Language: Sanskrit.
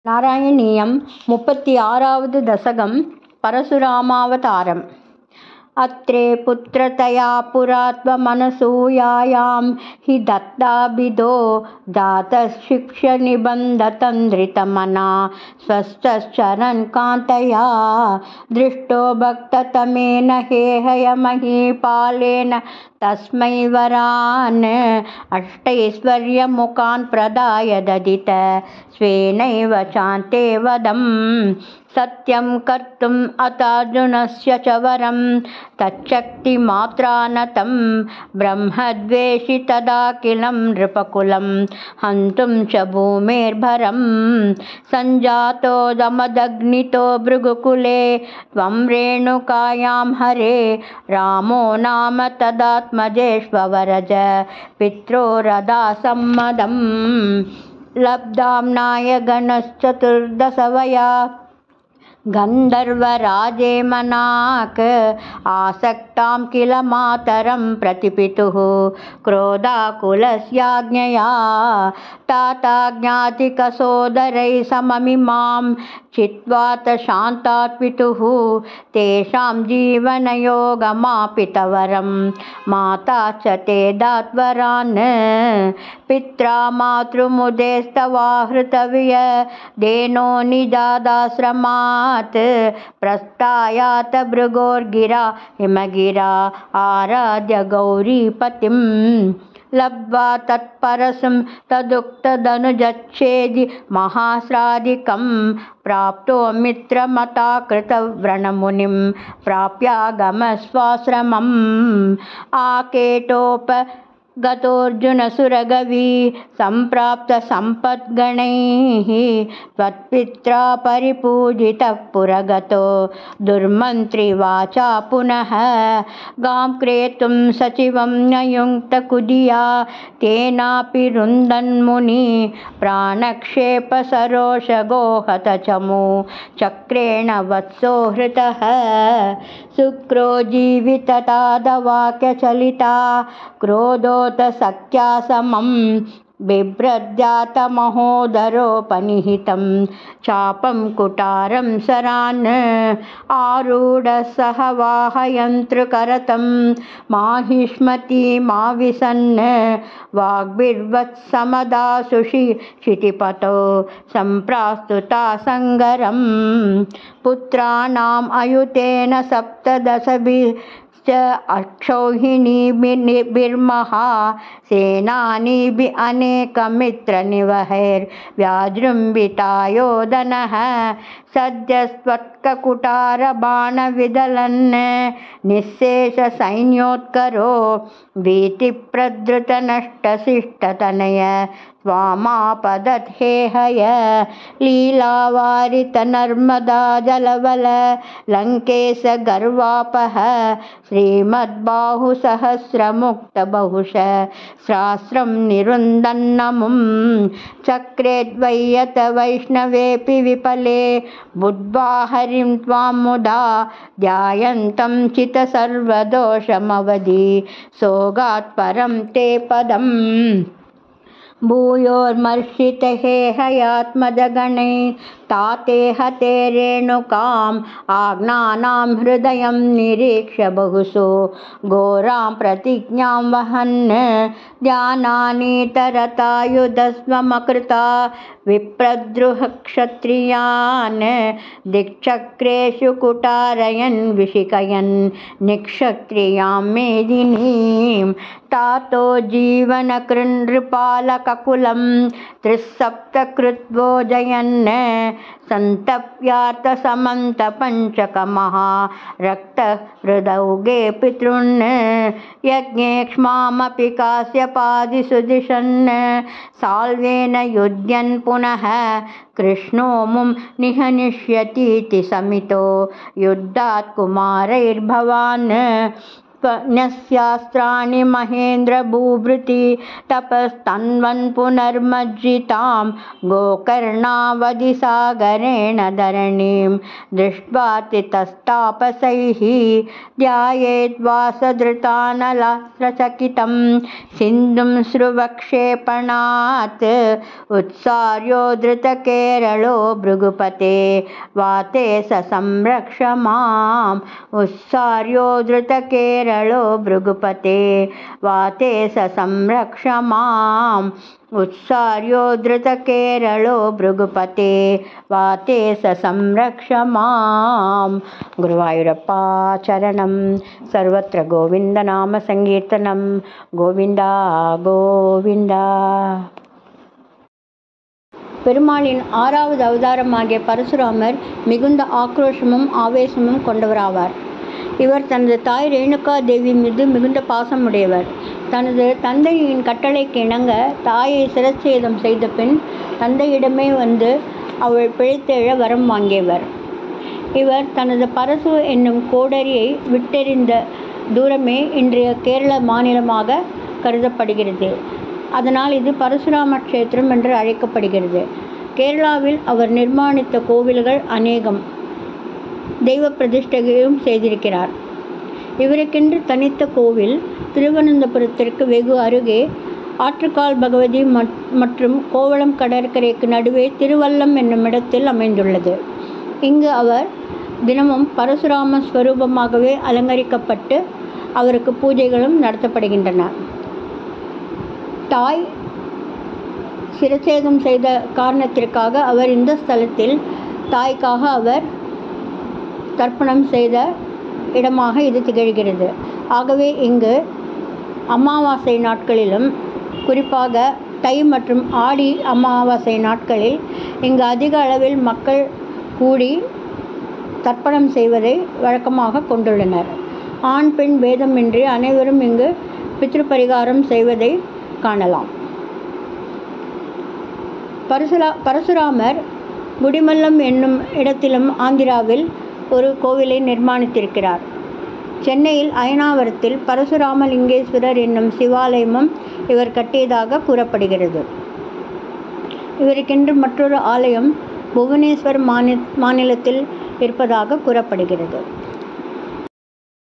నారాయణీయం 36వ దశకం పరశురామావతారం. అత్రే పుత్రతయా పురాత్వమనసూయాయాం హి దత్తాభిదో జాతశిక్ష నిబంధతంద్రితమనా స్వస్థశ్చరన్ కాంతయా దృష్టో భక్తతమేన హేహయమహీపాలేన తస్మై వరాన్ అష్టైశ్వర్యముఖాన్ ప్రదాయ దదిత స్వేనైవ చాంతే వదం సత్యం కర్తుం అతార్జునస్య చ వరం తచ్చక్తిమాత్రానతం బ్రహ్మద్వేషి తదాఖిలం నృపకులం హంతుం చ భూమిర్భరం సంజాతో దమదగ్నితో భృగుకులే త్వం రేణుకాయాం హరే రామో నామ తదాత్మజేష్వరజ పిత్రోరదా సమ్మదం లబ్ధాంనాయ గణశ్చతుర్దశవయా గంధర్వరాజేమనాక్ ఆసక్తాం కిల మాతరం ప్రతిపితుః క్రోధాకులస్యాజ్ఞయా తాతాజ్ఞాతికసోదరై సమమిమాం చిత్వాత శాంతాత్ పితుః తేషాం జీవనయోగమాపితవరం మాతా చ తే దాత్వరాన్ పిత్రా మాతృముదేస్తవాహృతవ్య దేనో నిజాదాశ్రమాత్ ప్రస్థాయాత భృగోర్గిరా హిమగిరా ఆరాధ్య గౌరీపతిం లబ్ధ్వా తత్పరసం తదుక్తదనుజచ్ఛేది మహాశ్రాదికం ప్రాప్తో మిత్రమతాకృతవ్రణమునిం ప్రాప్యాగమస్వాశ్రమం ఆకేటోప గతోర్జునసురగవీ సంప్రాప్త సంపద్గణైః త్వత్పిత్రా పరిపూజితః పురగతో దుర్మంత్రి వాచా పునః గాం క్రేతుం సచివం నయుక్తకుదియా తేనాపి రుందన్ముని ప్రాణక్షేప సరోషగోహత చము చక్రేణ వత్సో హృతః శుక్రో జీవితతాదవాక్యచలితా క్రోధోత సఖ్యా సమం బిభ్రద్యాతమహోదరోపనిహితం చాపం కుటారం సరాన్ ఆరూఢ సహ వాహయంతృకరతం మాహిష్మతి మావిసన్ వాగ్భిర్వత్సమదాసుషి క్షితిపతో సంప్రాస్తుతా సంగరం పుత్రాణాం అయుతేన సప్తదశభిశ్చ అక్షౌహిణీభిర్మహా సేనానీభి అనేకమిత్రనివహైర్వ్యాజృంభితాయోధనః సద్యస్త్వత్కకుటారబాణవిదలన్ నిశ్శేష సైన్యోత్కరో వీతిప్రధృతనష్టశిష్టతనయ త్వామాపదత్హేహయ లీలావారితనర్మదా జలవల లంకేశ గర్వాపః శ్రీమద్బాహుసహస్రముక్తబహుశ సహస్రం నిరుन्दన్నముం చక్రేద్వయ్యత వైష్ణవేపి విపలే బుద్ధ్వా హరిం త్వాం ముదా ధ్యాయంతం చితసర్వదోషమవధి సోగాత్ పరం తే పదం భూయోర్మర్షితహేహయాత్మజగణై తాతే హతే రేణుకాం ఆజ్ఞానాం హృదయం నిరీక్ష్య బహుశో ఘోరాం ప్రతిజ్ఞాం వహన్ ధ్యానానీతరతాయుధస్వమకృతా విప్రద్రుః క్షత్రియాన్ దిక్చక్రేషు కుటారయన్ విషికయన్ నిక్షత్రియాం మేదినీం తాతో జీవనకృన్నృపాలకకులం త్రిసప్తకృద్వోజయన్ సంతప్యార్త సమంత పంచకమహా రక్త హృదౌగే పితృన్ యజ్ఞేక్ష్మామపి కాశ్యపాదిసుదిశన్ సాల్వేన యుధ్యన్ పునః కృష్ణో ముం నిహనిష్యतीति సమితో యుద్ధాత్ కుమారైర్భవాన్ न्यस्यास्त्राणि महेन्द्र भूभृति तपस्तन्वन् पुनर्मज्जितां गोकर्णावधि सागरेण धरणीं दृष्ट्वा तितस्तापसैः ध्यायेद्वासधृतानलसचकितं सिन्धुं स्रुवक्षेपणात् उत्सार्यो धृतकेरलो भृगुपते वाते स संरक्ष माम् उत्सार्यो धृतकेरलो भृगुपते वाते स संरक्ष माम् उत्सार्यो धृतकेरलो भृगुपते वाते स संरक्ष माम्. गुरुवायूरप्पा चरणं सर्वत्र गोविंद नाम संकीर्तनं गोविंदा गोविंदा. பெருமாளின் 6வது அவதாரமாகிய பரசுராமர் மிகுந்த ஆக்ரோஷமும் ஆவேசமும் கொண்டவராவார். இவர் தனது தாய் ரேணுகா தேவி மீது மிகுந்த பாசமுடையவர். தனது தந்தையின் கட்டளைக்கு இணங்க தாயை சிரச்சேதம் செய்த பின் தந்தையிடமே வந்து அவள் பிழைத்தெழ வரம் வாங்கியவர். இவர் தனது பரசு என்னும் கோடரியை விட்டெறிந்த தூரமே இன்றைய கேரள மாநிலமாக கருதப்படுகிறது. அதனால் இது பரசுராம க்ஷேத்திரம் என்று அழைக்கப்படுகிறது. கேரளாவில் அவர் நிர்மாணித்த கோவில்கள் அநேகம். தெய்வ பிரதிஷ்டையும் செய்திருக்கிறார். இவருக்கென்று தனித்த கோவில் திருவனந்தபுரத்திற்கு வெகு அருகே ஆற்றுக்கால் பகவதி மற்றும் கோவளம் கடற்கரைக்கு நடுவே திருவல்லம் என்னும் இடத்தில் அமைந்துள்ளது. இங்கு அவர் தினமும் பரசுராம ஸ்வரூபமாகவே அலங்கரிக்கப்பட்டு அவருக்கு பூஜைகளும் நடத்தப்படுகின்றன. தாய் சிரச்சேதம் செய்த காரணத்திற்காக அவர் இந்த ஸ்தலத்தில் தாய்க்காக அவர் தர்ப்பணம் செய்த இடமாக இது திகழ்கிறது. ஆகவே இங்கு அமாவாசை நாட்களிலும் குறிப்பாக தை மற்றும் ஆடி அமாவாசை நாட்களில் இங்கு அதிக அளவில் மக்கள் கூடி தர்ப்பணம் செய்வதை வழக்கமாக கொண்டுள்ளனர். ஆண் பெண் பேதமின்றி அனைவரும் இங்கு பித்ருபரிகாரம் செய்வதை காணலாம். பரசுராமர் குடிமல்லம் என்னும் இடத்திலும் ஆந்திராவில் ஒரு கோவிலை நிர்மாணித்திருக்கிறார். சென்னையில் அயனாவரத்தில் பரசுராமலிங்கேஸ்வரர் என்னும் சிவாலயமும் இவர் கட்டியதாக கூறப்படுகிறது. இவருக்கென்று மற்றொரு ஆலயம் புவனேஸ்வர் மாநிலத்தில் இருப்பதாக கூறப்படுகிறது.